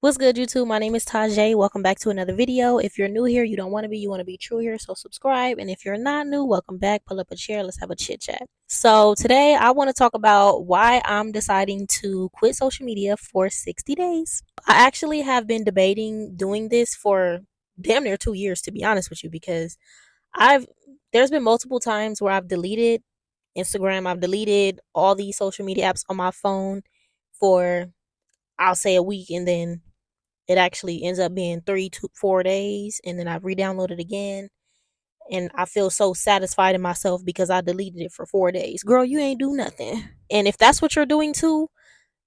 What's good, YouTube? My name is Tajay. Welcome back to another video. If you're new here, you don't want to be, you want to be true here, so subscribe. And if you're not new, welcome back. Pull up a chair. Let's have a chit chat. So today I want to talk about why I'm deciding to quit social media for 60 days. I actually have been debating doing this for damn near 2 years, to be honest with you, because I've there's been multiple times where I've deleted Instagram, I've deleted all these social media apps on my phone for, I'll say, a week, and then it actually ends up being 3 to 4 days, and then I re-download it again, and I feel so satisfied in myself because I deleted it for 4 days. Girl, you ain't do nothing. And if that's what you're doing too,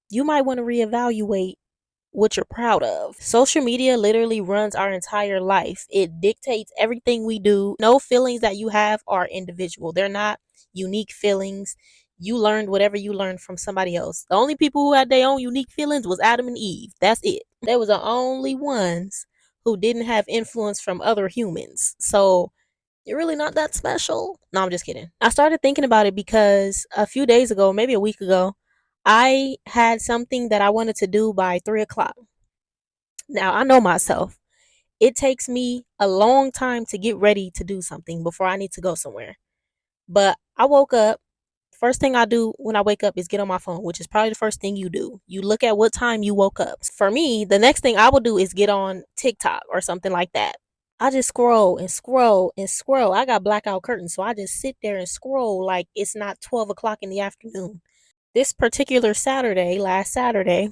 you might want to reevaluate what you're proud of. Social media literally runs our entire life. It dictates everything we do. No feelings that you have are individual. They're not unique feelings. You learned whatever you learned from somebody else. The only people who had their own unique feelings was Adam and Eve. That's it. They was the only ones who didn't have influence from other humans. So you're really not that special. No, I'm just kidding. I started thinking about it because a few days ago, maybe a week ago, I had something that I wanted to do by 3 o'clock. Now, I know myself. It takes me a long time to get ready to do something before I need to go somewhere. But I woke up. First thing I do when I wake up is get on my phone, which is probably the first thing you do. You look at what time you woke up. For me, the next thing I will do is get on TikTok or something like that. I just scroll and scroll and scroll. I got blackout curtains, so I just sit there and scroll like it's not 12 o'clock in the afternoon. This particular Saturday, last Saturday,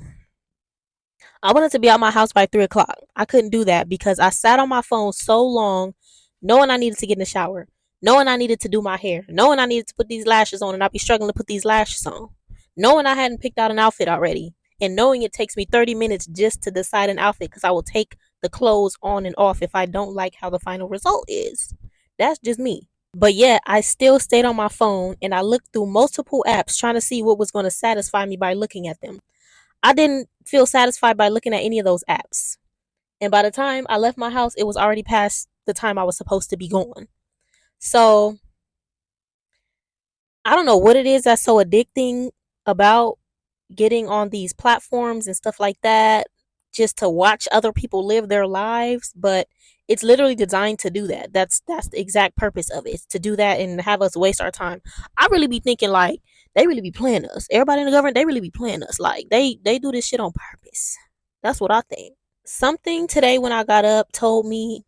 I wanted to be out my house by 3 o'clock. I couldn't do that because I sat on my phone so long, knowing I needed to get in the shower, knowing I needed to do my hair, knowing I needed to put these lashes on, and I'd be struggling to put these lashes on, knowing I hadn't picked out an outfit already, and knowing it takes me 30 minutes just to decide an outfit because I will take the clothes on and off if I don't like how the final result is. That's just me. But yet, I still stayed on my phone and I looked through multiple apps trying to see what was going to satisfy me by looking at them. I didn't feel satisfied by looking at any of those apps. And by the time I left my house, it was already past the time I was supposed to be gone. So I don't know what it is that's so addicting about getting on these platforms and stuff like that just to watch other people live their lives, but it's literally designed to do that. That's the exact purpose of it. It's to do that and have us waste our time. I really be thinking like they really be playing us. Everybody in the government, they really be playing us. Like they do this shit on purpose. That's what I think. Something today when I got up told me,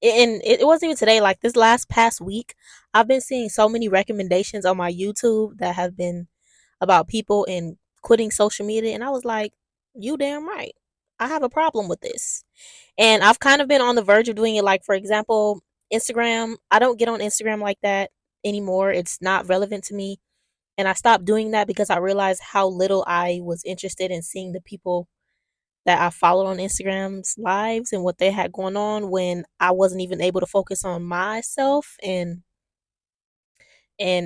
and it wasn't even today, like this last past week, I've been seeing so many recommendations on my YouTube that have been about people and quitting social media, and I was like, you damn right. I have a problem with this. And I've kind of been on the verge of doing it. Like, for example, Instagram. I don't get on Instagram like that anymore. It's not relevant to me. And I stopped doing that because I realized how little I was interested in seeing the people that I followed on Instagram's lives and what they had going on when I wasn't even able to focus on myself and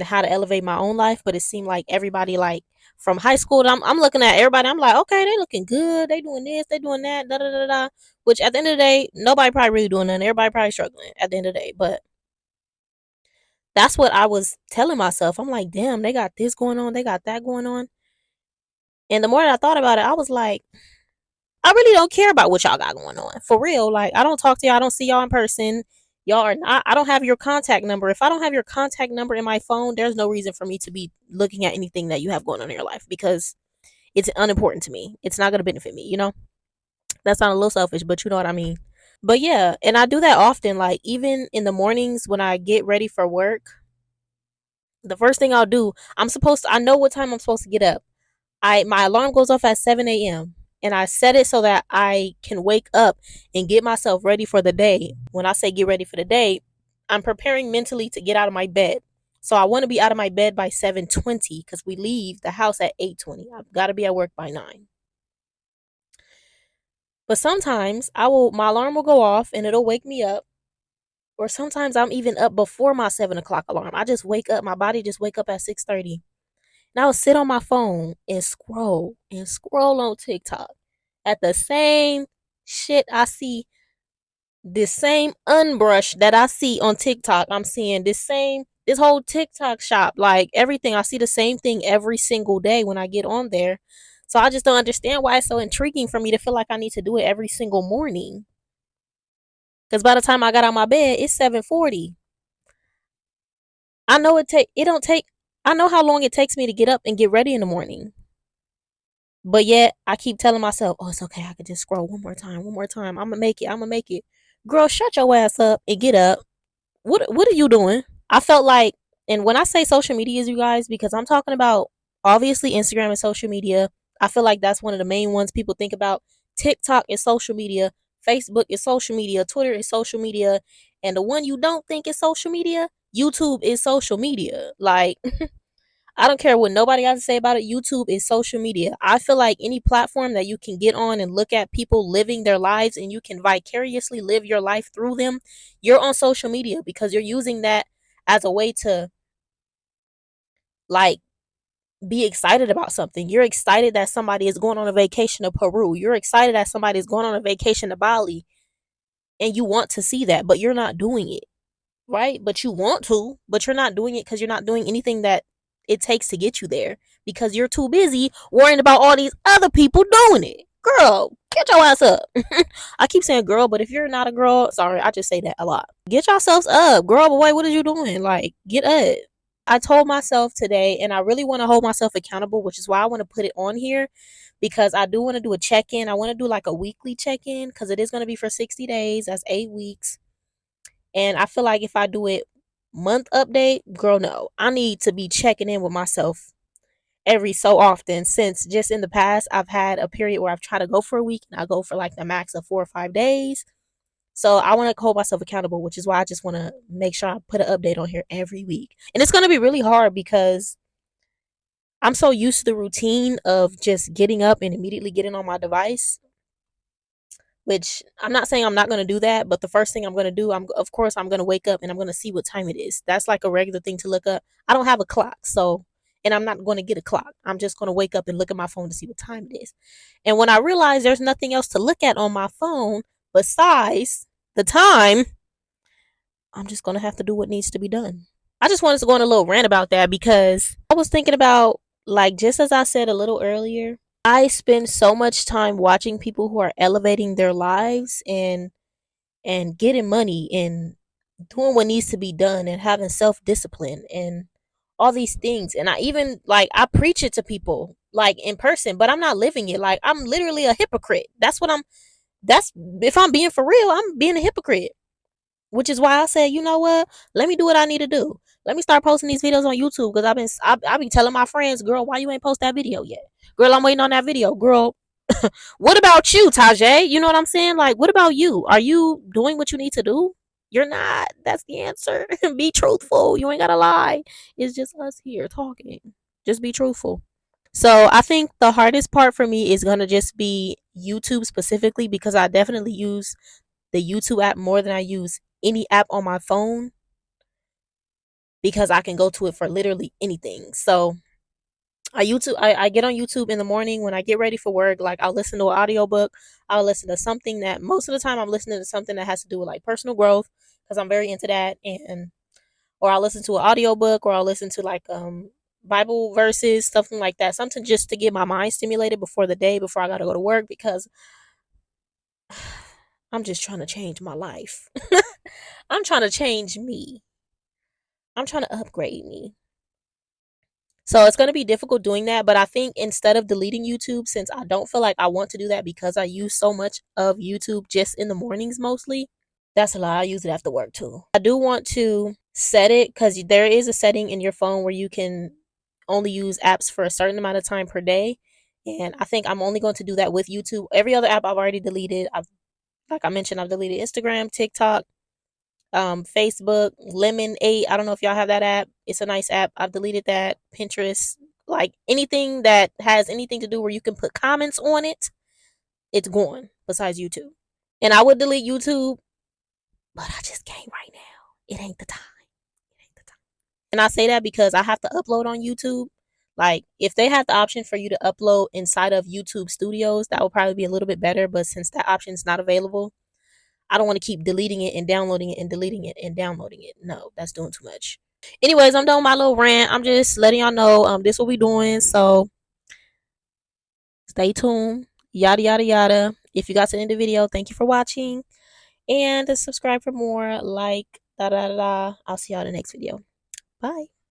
how to elevate my own life. But it seemed like everybody, like from high school, I'm looking at everybody. I'm like, okay, they looking good. They doing this, they doing that, da da da da. Which at the end of the day, nobody probably really doing nothing. Everybody probably struggling at the end of the day. But that's what I was telling myself. I'm like, damn, they got this going on, they got that going on. And the more that I thought about it, I was like, I really don't care about what y'all got going on. For real. Like, I don't talk to y'all. I don't see y'all in person. Y'all are not, I don't have your contact number. If I don't have your contact number in my phone, there's no reason for me to be looking at anything that you have going on in your life because it's unimportant to me. It's not going to benefit me, you know? That sounds a little selfish, but you know what I mean. But yeah, and I do that often. Like, even in the mornings when I get ready for work, the first thing I'll do, I know what time I'm supposed to get up. My alarm goes off at 7 a.m. and I set it so that I can wake up and get myself ready for the day. When I say get ready for the day, I'm preparing mentally to get out of my bed. So I want to be out of my bed by 7:20 cuz we leave the house at 8:20. I've got to be at work by 9. But sometimes my alarm will go off and it'll wake me up, or sometimes I'm even up before my 7 o'clock alarm. I just wake up, my body just wake up at 6:30. And I'll sit on my phone and scroll on TikTok at the same shit I see, this same unbrush that I see on TikTok. I'm seeing this whole TikTok shop, like everything. I see the same thing every single day when I get on there. So I just don't understand why it's so intriguing for me to feel like I need to do it every single morning. Because by the time I got out of my bed, it's 7:40. I know it don't take I know how long it takes me to get up and get ready in the morning. But yet I keep telling myself, oh, it's okay, I can just scroll one more time. I'ma make it, I'ma make it. Girl, shut your ass up and get up. What are you doing? I felt like, and when I say social media, you guys, because I'm talking about obviously Instagram and social media, I feel like that's one of the main ones people think about. TikTok is social media, Facebook is social media, Twitter is social media, and the one you don't think is social media, YouTube is social media. Like, I don't care what nobody has to say about it. YouTube is social media. I feel like any platform that you can get on and look at people living their lives and you can vicariously live your life through them, you're on social media because you're using that as a way to, like, be excited about something. You're excited that somebody is going on a vacation to Peru. You're excited that somebody is going on a vacation to Bali and you want to see that, but you're not doing it. Right? But you want to, but you're not doing it because you're not doing anything that it takes to get you there because you're too busy worrying about all these other people doing it. Girl, get your ass up. I keep saying girl, but if you're not a girl, sorry, I just say that a lot. Get yourselves up. Girl, boy, what are you doing? Like, get up. I told myself today, and I really want to hold myself accountable, which is why I want to put it on here because I do want to do a check in. I want to do like a weekly check in because it is going to be for 60 days. That's 8 weeks. And I feel like if I do it month update, girl, no. I need to be checking in with myself every so often since just in the past I've had a period where I've tried to go for a week and I go for like the max of 4 or 5 days. So I want to hold myself accountable, which is why I just want to make sure I put an update on here every week. And it's going to be really hard because I'm so used to the routine of just getting up and immediately getting on my device, which I'm not saying I'm not going to do that, but the first thing I'm going to do, of course I'm going to wake up and I'm going to see what time it is. That's like a regular thing to look up. I don't have a clock, so, and I'm not going to get a clock. I'm just going to wake up and look at my phone to see what time it is. And when I realize there's nothing else to look at on my phone besides the time, I'm just going to have to do what needs to be done. I just wanted to go on a little rant about that because I was thinking about, like, just as I said a little earlier, I spend so much time watching people who are elevating their lives and getting money and doing what needs to be done and having self-discipline and all these things. And I even, like, I preach it to people like in person, but I'm not living it. Like, I'm literally a hypocrite. That's if I'm being for real, I'm being a hypocrite. Which is why I said, you know what? Let me do what I need to do. Let me start posting these videos on YouTube because I be telling my friends, girl, why you ain't post that video yet? Girl, I'm waiting on that video. Girl, what about you, Tajay? You know what I'm saying? Like, what about you? Are you doing what you need to do? You're not. That's the answer. Be truthful. You ain't gotta lie. It's just us here talking. Just be truthful. So I think the hardest part for me is gonna just be YouTube specifically because I definitely use the YouTube app more than I use any app on my phone because I can go to it for literally anything. So I get on YouTube in the morning when I get ready for work. Like, I'll listen to an audiobook. I'll listen to something that most of the time I'm listening to something that has to do with like personal growth because I'm very into that. And or I'll listen to an audiobook or I'll listen to like Bible verses, something like that. Something just to get my mind stimulated before the day before I gotta go to work because I'm just trying to change my life. I'm trying to change me. I'm trying to upgrade me. So it's going to be difficult doing that, but I think instead of deleting YouTube, since I don't feel like I want to do that because I use so much of YouTube just in the mornings mostly, that's a lie. I use it after work too. I do want to set it because there is a setting in your phone where you can only use apps for a certain amount of time per day. And I think I'm only going to do that with YouTube. Every other app I've already deleted. Like I mentioned, I've deleted Instagram, TikTok, Facebook, Lemon8. I don't know if y'all have that app. It's a nice app. I've deleted that. Pinterest, like anything that has anything to do where you can put comments on it, it's gone besides YouTube. And I would delete YouTube, but I just can't right now. It ain't the time. It ain't the time. And I say that because I have to upload on YouTube. Like, if they had the option for you to upload inside of YouTube Studios, that would probably be a little bit better. But since that option is not available, I don't want to keep deleting it and downloading it and deleting it and downloading it. No, that's doing too much. Anyways, I'm done with my little rant. I'm just letting y'all know this what we doing. So Stay tuned. Yada yada yada. If you got to the end of the video, thank you for watching. And subscribe for more. Like da da da. I'll see y'all in the next video. Bye.